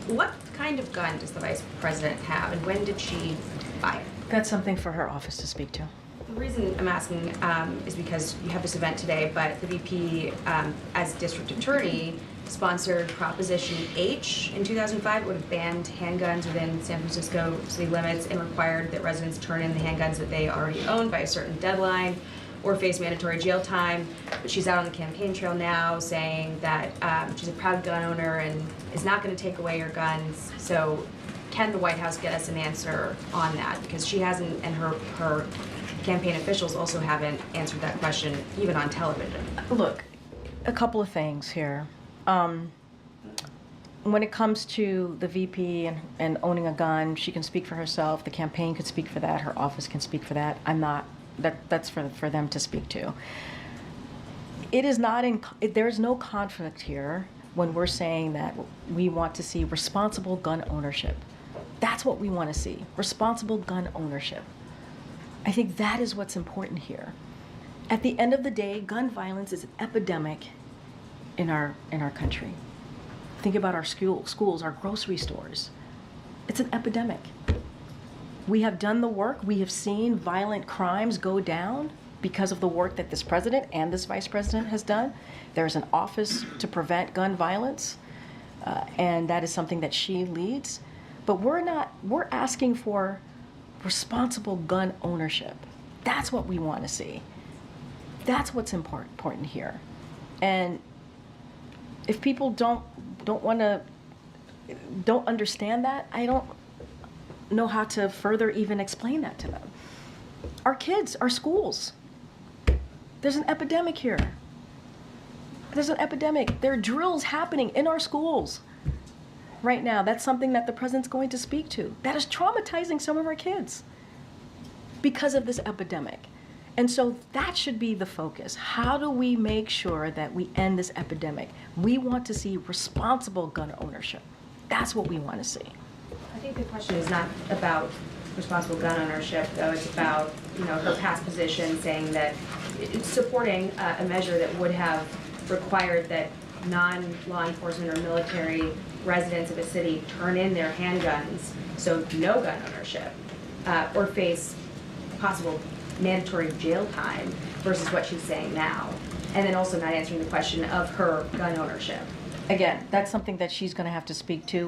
What kind of gun does the Vice President have, and when did she buy it? That's something for her office to speak to. The reason I'm asking is because you have this event today, but the VP, as district attorney, sponsored Proposition H in 2005. It would have banned handguns within San Francisco city limits and required that residents turn in the handguns that they already own by a certain deadline or face mandatory jail time. But she's out on the campaign trail now saying that she's a proud gun owner and is not going to take away your guns. So can the White House get us an answer on that? Because she hasn't, and her campaign officials also haven't answered that question, even on television. Look, a couple of things here. When it comes to the VP and owning a gun, she can speak for herself. The campaign could speak for that. Her office can speak for that. I'm not. That's for them to speak to. It is not in. There's no conflict here when we're saying that we want to see responsible gun ownership. That's what we want to see. Responsible gun ownership. I think that is what's important here. At the end of the day, gun violence is an epidemic in our country. Think about our schools, our grocery stores. It's an epidemic. We have done the work. We have seen violent crimes go down because of the work that this president and this vice president has done. There's an office to prevent gun violence, and that is something that she leads. But we're asking for responsible gun ownership. That's what we want to see. That's what's important here. And if people don't understand that, I don't know how to further even explain that to them. Our kids, our schools, there's an epidemic here. There's an epidemic. There are drills happening in our schools right now. That's something that the president's going to speak to. That is traumatizing some of our kids because of this epidemic. And so that should be the focus. How do we make sure that we end this epidemic? We want to see responsible gun ownership. That's what we want to see. I think the question is not about responsible gun ownership, though. It's about, her past position saying that it's supporting a measure that would have required that non-law enforcement or military residents of a city turn in their handguns, so no gun ownership, or face possible mandatory jail time versus what she's saying now. And then also not answering the question of her gun ownership. Again, that's something that she's going to have to speak to.